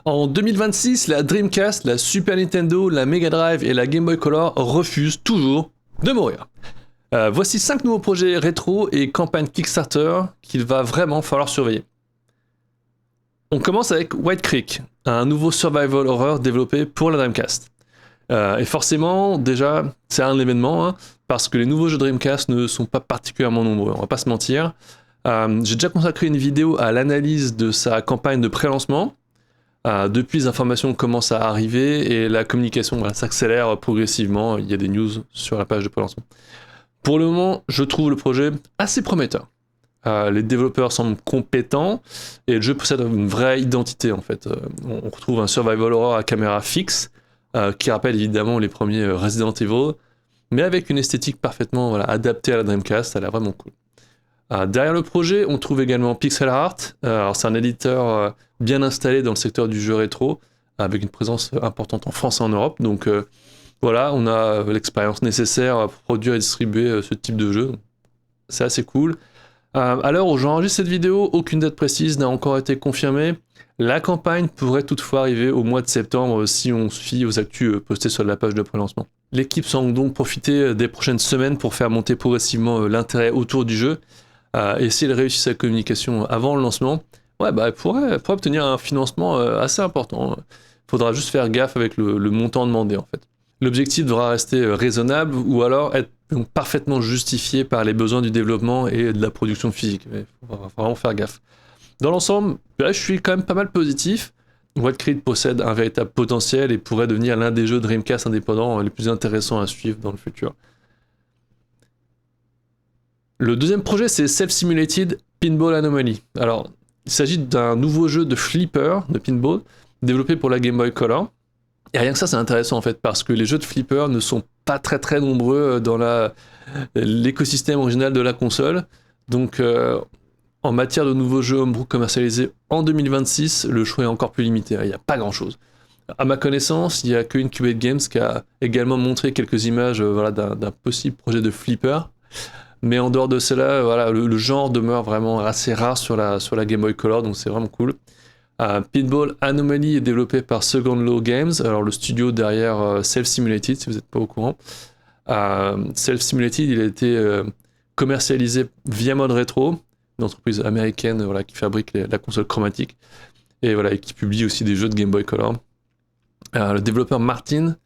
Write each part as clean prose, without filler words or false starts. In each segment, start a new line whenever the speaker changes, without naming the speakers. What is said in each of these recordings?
En 2026, la Dreamcast, la Super Nintendo, la Mega Drive et la Game Boy Color refusent toujours de mourir. Voici 5 nouveaux projets rétro et campagnes Kickstarter qu'il va vraiment falloir surveiller. On commence avec White Creek, un nouveau survival horror développé pour la Dreamcast. Et forcément, déjà, c'est un événement, hein, parce que les nouveaux jeux Dreamcast ne sont pas particulièrement nombreux, on va pas se mentir. J'ai déjà consacré une vidéo à l'analyse de sa campagne de pré-lancement. Depuis, les informations commencent à arriver et la communication s'accélère progressivement. Il y a des news sur la page de pré-lancement. Pour le moment, je trouve le projet assez prometteur. Les développeurs semblent compétents et le jeu possède une vraie identité en fait. On retrouve un survival horror à caméra fixe qui rappelle évidemment les premiers Resident Evil, mais avec une esthétique parfaitement adaptée à la Dreamcast. Elle est vraiment cool. Derrière le projet, on trouve également Pixel Art. Alors c'est un éditeur bien installé dans le secteur du jeu rétro, avec une présence importante en France et en Europe. Donc voilà, on a l'expérience nécessaire pour produire et distribuer ce type de jeu. C'est assez cool. À l'heure où j'enregistre cette vidéo, aucune date précise n'a encore été confirmée. La campagne pourrait toutefois arriver au mois de septembre si on se fie aux actus postées sur la page de pré-lancement. L'équipe semble donc profiter des prochaines semaines pour faire monter progressivement l'intérêt autour du jeu. Et si elle réussit sa communication avant le lancement, elle pourrait obtenir un financement assez important. Il faudra juste faire gaffe avec le montant demandé en fait. L'objectif devra rester raisonnable ou alors être parfaitement justifié par les besoins du développement et de la production physique. Il faut vraiment faire gaffe. Dans l'ensemble, là, je suis quand même pas mal positif. White Creek possède un véritable potentiel et pourrait devenir l'un des jeux Dreamcast indépendants les plus intéressants à suivre dans le futur. Le deuxième projet, c'est Self-Simulated Pinball Anomaly. Alors, il s'agit d'un nouveau jeu de flipper, de pinball, développé pour la Game Boy Color. Et rien que ça, c'est intéressant en fait, parce que les jeux de flipper ne sont pas très nombreux dans l'écosystème original de la console. Donc, en matière de nouveaux jeux homebrew commercialisés en 2026, le choix est encore plus limité. Il n'y a pas grand-chose. À ma connaissance, il n'y a que Incubate Games qui a également montré quelques images d'un possible projet de flipper. Mais en dehors de cela, le genre demeure vraiment assez rare sur la Game Boy Color, donc c'est vraiment cool. Pinball Anomaly est développé par Second Law Games, alors le studio derrière Self-Simulated, si vous n'êtes pas au courant. Self-Simulated, il a été commercialisé via Mode Retro, une entreprise américaine qui fabrique la console chromatique, et qui publie aussi des jeux de Game Boy Color. Le développeur Martin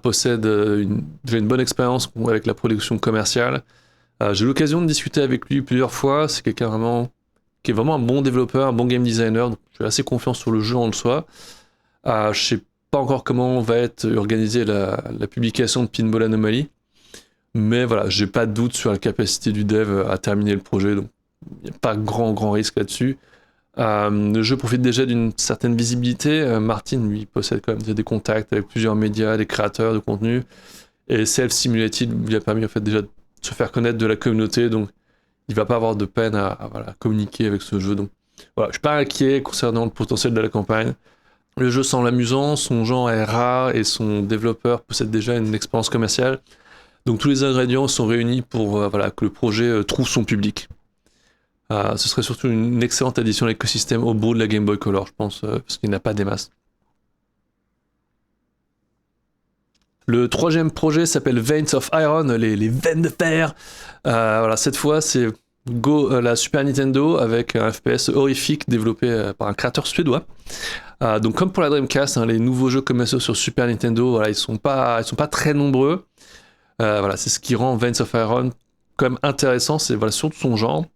possède déjà une bonne expérience avec la production commerciale. J'ai eu l'occasion de discuter avec lui plusieurs fois. C'est quelqu'un qui est vraiment un bon développeur, un bon game designer. Donc je suis assez confiant sur le jeu en soi. Je sais pas encore comment va être organisée la publication de Pinball Anomaly. Mais j'ai pas de doute sur la capacité du dev à terminer le projet. Donc il n'y a pas grand risque là-dessus. Le jeu profite déjà d'une certaine visibilité. Martin, lui, possède quand même des contacts avec plusieurs médias, des créateurs de contenu. Et Self-Simulated lui a permis en fait déjà de se faire connaître de la communauté, donc il va pas avoir de peine à communiquer avec ce jeu. Donc je suis pas inquiet concernant le potentiel de la campagne. Le jeu semble amusant, son genre est rare et son développeur possède déjà une expérience commerciale. Donc tous les ingrédients sont réunis pour que le projet trouve son public. Ce serait surtout une excellente addition à l'écosystème au bout de la Game Boy Color, je pense, parce qu'il n'a pas des masses. Le troisième projet s'appelle Veins of Iron, les veines de fer. Cette fois, c'est la Super Nintendo avec un FPS horrifique développé par un créateur suédois. Donc comme pour la Dreamcast, les nouveaux jeux commerciaux sur Super Nintendo, ils sont pas très nombreux. C'est ce qui rend Veins of Iron quand même intéressant, c'est surtout son genre.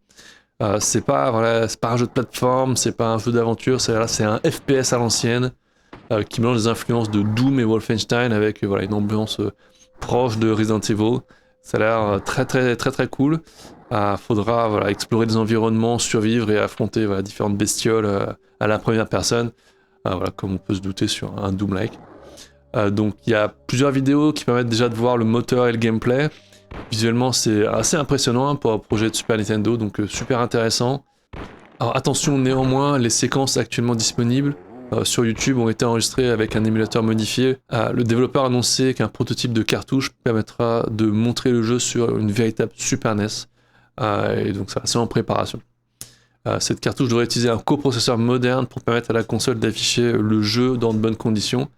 C'est pas un jeu de plateforme, c'est pas un jeu d'aventure, c'est un FPS à l'ancienne. Qui mélange des influences de Doom et Wolfenstein avec une ambiance proche de Resident Evil. Ça a l'air très cool. Faudra explorer des environnements, survivre et affronter différentes bestioles à la première personne, comme on peut se douter sur un Doom-like. Donc il y a plusieurs vidéos qui permettent déjà de voir le moteur et le gameplay. Visuellement c'est assez impressionnant pour un projet de Super Nintendo, donc super intéressant. Alors attention néanmoins, les séquences actuellement disponibles sur YouTube ont été enregistrés avec un émulateur modifié. Le développeur a annoncé qu'un prototype de cartouche permettra de montrer le jeu sur une véritable Super NES. Et donc ça, c'est en préparation. Cette cartouche devrait utiliser un coprocesseur moderne pour permettre à la console d'afficher le jeu dans de bonnes conditions.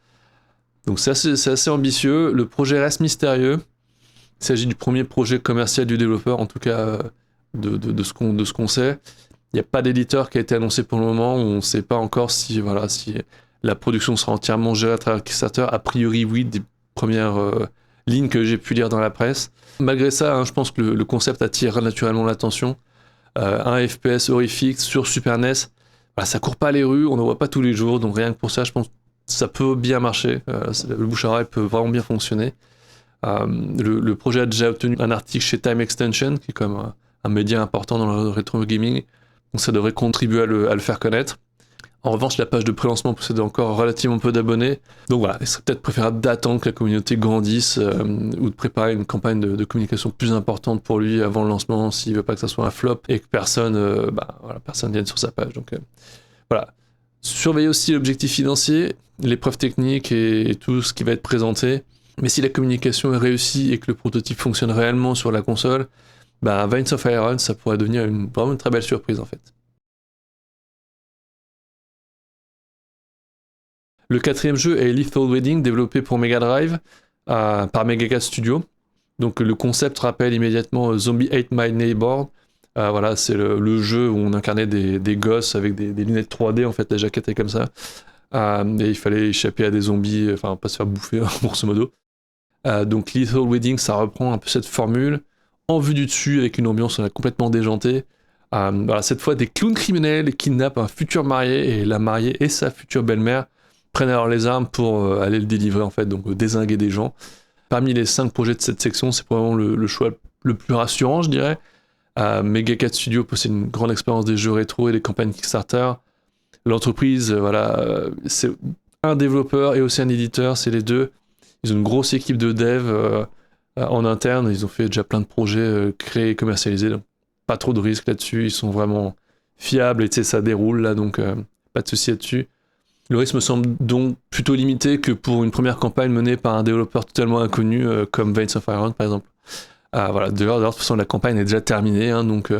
Donc c'est assez ambitieux, le projet reste mystérieux. Il s'agit du premier projet commercial du développeur, en tout cas de ce qu'on sait. Il n'y a pas d'éditeur qui a été annoncé pour le moment, on ne sait pas encore si la production sera entièrement gérée à travers Kickstarter. A priori oui, des premières lignes que j'ai pu lire dans la presse. Malgré ça, hein, je pense que le concept attire naturellement l'attention. Un FPS horrifique sur Super NES, ça court pas les rues, on ne voit pas tous les jours, donc rien que pour ça, je pense que ça peut bien marcher. Le bouche à oreille peut vraiment bien fonctionner. Le projet a déjà obtenu un article chez Time Extension, qui est quand même un média important dans le rétro gaming, donc ça devrait contribuer à le faire connaître. En revanche, la page de pré-lancement possède encore relativement peu d'abonnés. Donc voilà, il serait peut-être préférable d'attendre que la communauté grandisse ou de préparer une campagne de communication plus importante pour lui avant le lancement s'il veut pas que ça soit un flop et que personne vienne sur sa page. Donc voilà. Surveillez aussi l'objectif financier, les preuves techniques et tout ce qui va être présenté. Mais si la communication est réussie et que le prototype fonctionne réellement sur la console, Vines of Iron, ça pourrait devenir vraiment une très belle surprise en fait. Le quatrième jeu est Lethal Wedding, développé pour Mega Drive par Megacat Studio. Donc le concept rappelle immédiatement Zombie Ate My Neighbor. C'est le jeu où on incarnait des gosses avec des lunettes 3D, en fait, la jaquette est comme ça. Et il fallait échapper à des zombies, enfin pas se faire bouffer, grosso modo. Donc Lethal Wedding, ça reprend un peu cette formule, en vue du dessus, avec une ambiance complètement déjantée. Cette fois, des clowns criminels kidnappent un futur marié, et la mariée et sa future belle-mère prennent alors les armes pour aller le délivrer, en fait, donc dézinguer des gens. Parmi les 5 projets de cette section, c'est probablement le choix le plus rassurant, je dirais. Megacat Studio possède une grande expérience des jeux rétro et des campagnes Kickstarter. L'entreprise, c'est un développeur et aussi un éditeur, c'est les deux. Ils ont une grosse équipe de dev en interne, ils ont fait déjà plein de projets créés et commercialisés, donc pas trop de risques là-dessus, ils sont vraiment fiables et ça déroule là, donc pas de souci là-dessus. Le risque me semble donc plutôt limité que pour une première campagne menée par un développeur totalement inconnu comme Vines of Iron par exemple. D'ailleurs, de toute façon, la campagne est déjà terminée, hein, donc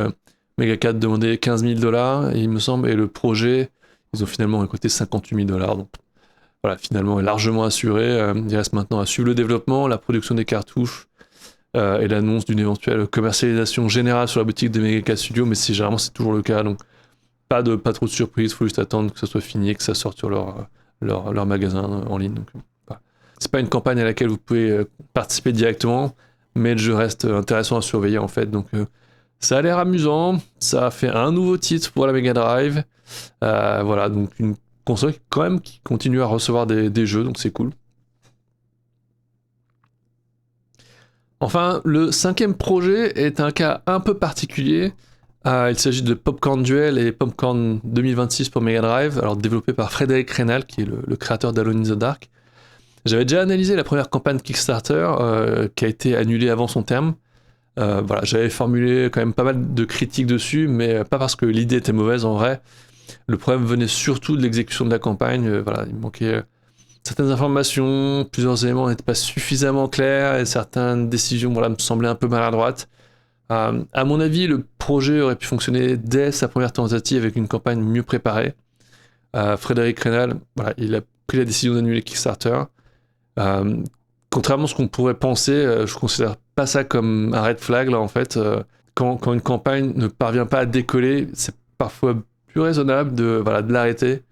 Megacat demandait $15,000, il me semble, et le projet, ils ont finalement récolté $58,000. Donc voilà, finalement, est largement assuré. Il reste maintenant à suivre le développement, la production des cartouches et l'annonce d'une éventuelle commercialisation générale sur la boutique de Megacat Studio, mais généralement c'est toujours le cas, donc pas trop de surprises, il faut juste attendre que ça soit fini et que ça sorte sur leur magasin en ligne. Donc, c'est pas une campagne à laquelle vous pouvez participer directement, mais le jeu reste intéressant à surveiller en fait. Donc ça a l'air amusant, ça a fait un nouveau titre pour la Mega Drive. Donc une console quand même qui continue à recevoir des jeux, donc c'est cool. Enfin, le 5e projet est un cas un peu particulier. Il s'agit de Popcorn Duel et Popcorn 2026 pour Mega Drive, alors développé par Frédéric Reynal, qui est le créateur d'Alone in the Dark. J'avais déjà analysé la première campagne Kickstarter qui a été annulée avant son terme. J'avais formulé quand même pas mal de critiques dessus, mais pas parce que l'idée était mauvaise en vrai. Le problème venait surtout de l'exécution de la campagne. Il manquait certaines informations, plusieurs éléments n'étaient pas suffisamment clairs et certaines décisions me semblaient un peu maladroites. À mon avis, le projet aurait pu fonctionner dès sa première tentative avec une campagne mieux préparée. Frédéric Reynal, il a pris la décision d'annuler Kickstarter. Contrairement à ce qu'on pourrait penser, je considère pas ça comme un red flag là en fait. Quand une campagne ne parvient pas à décoller, c'est parfois plus raisonnable de l'arrêter,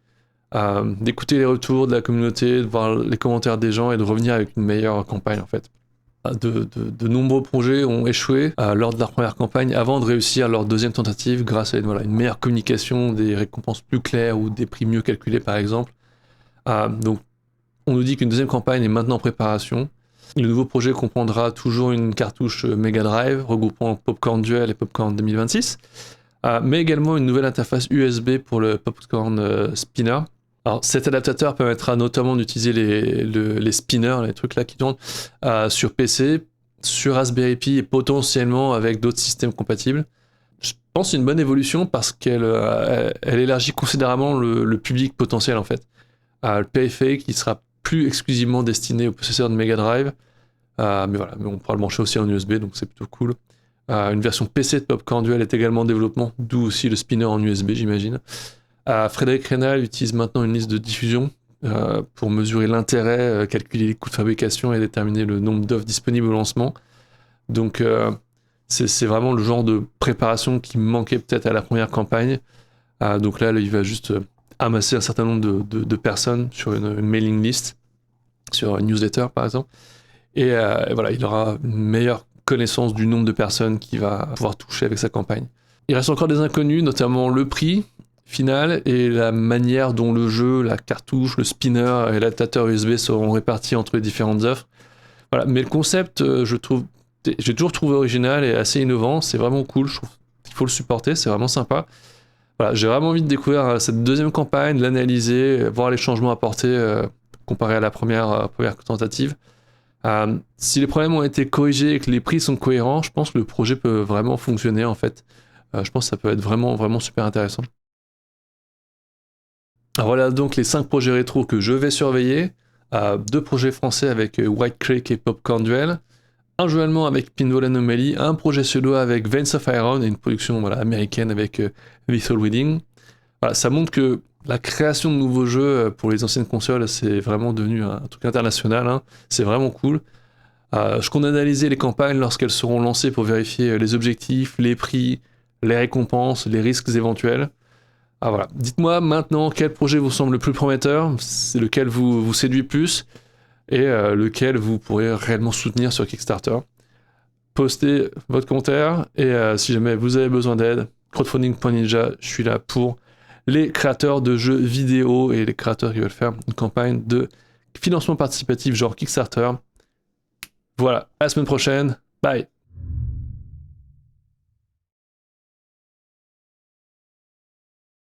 d'écouter les retours de la communauté, de voir les commentaires des gens et de revenir avec une meilleure campagne en fait. De nombreux projets ont échoué lors de leur première campagne avant de réussir leur deuxième tentative grâce à une meilleure communication, des récompenses plus claires ou des prix mieux calculés par exemple. Donc on nous dit qu'une deuxième campagne est maintenant en préparation. Le nouveau projet comprendra toujours une cartouche Mega Drive regroupant Popcorn Duel et Popcorn 2026, mais également une nouvelle interface USB pour le Popcorn Spinner. Alors cet adaptateur permettra notamment d'utiliser les spinners, les trucs là qui tournent, sur PC, sur Raspberry Pi et potentiellement avec d'autres systèmes compatibles. Je pense que c'est une bonne évolution parce qu'elle élargit considérablement le public potentiel en fait. Le périphérique qui sera plus exclusivement destiné aux possesseurs de Mega Drive, mais on pourra le brancher aussi en USB, donc c'est plutôt cool. Une version PC de Popcorn Duel est également en développement, d'où aussi le spinner en USB, j'imagine. Frédéric Reynal utilise maintenant une liste de diffusion pour mesurer l'intérêt, calculer les coûts de fabrication et déterminer le nombre d'offres disponibles au lancement. Donc c'est vraiment le genre de préparation qui manquait peut-être à la première campagne. Donc là, il va juste amasser un certain nombre de personnes sur une mailing list, sur une newsletter par exemple. Et voilà, il aura une meilleure connaissance du nombre de personnes qu'il va pouvoir toucher avec sa campagne. Il reste encore des inconnus, notamment le prix final et la manière dont le jeu, la cartouche, le spinner et l'adaptateur USB seront répartis entre les différentes offres. Voilà, mais le concept, j'ai toujours trouvé original et assez innovant, c'est vraiment cool, je trouve qu'il faut le supporter, c'est vraiment sympa. Voilà, j'ai vraiment envie de découvrir cette deuxième campagne, l'analyser, voir les changements apportés comparé à la première tentative. Si les problèmes ont été corrigés et que les prix sont cohérents, je pense que le projet peut vraiment fonctionner en fait. Je pense que ça peut être vraiment, vraiment super intéressant. Alors voilà donc les 5 projets rétro que je vais surveiller. 2 projets français avec White Creek et Popcorn Duel. Un jeu allemand avec Pinball Anomaly. Un projet suédois avec Veins of Iron et une production américaine avec Lethal Wedding. Voilà, ça montre que la création de nouveaux jeux pour les anciennes consoles, c'est vraiment devenu un truc international. Hein. C'est vraiment cool. Je compte analyser les campagnes lorsqu'elles seront lancées pour vérifier les objectifs, les prix, les récompenses, les risques éventuels. Voilà. Dites-moi maintenant quel projet vous semble le plus prometteur, c'est lequel vous séduit plus et lequel vous pourrez réellement soutenir sur Kickstarter. Postez votre commentaire et si jamais vous avez besoin d'aide, crowdfunding.ninja, je suis là pour les créateurs de jeux vidéo et les créateurs qui veulent faire une campagne de financement participatif genre Kickstarter. Voilà, à la semaine prochaine, bye!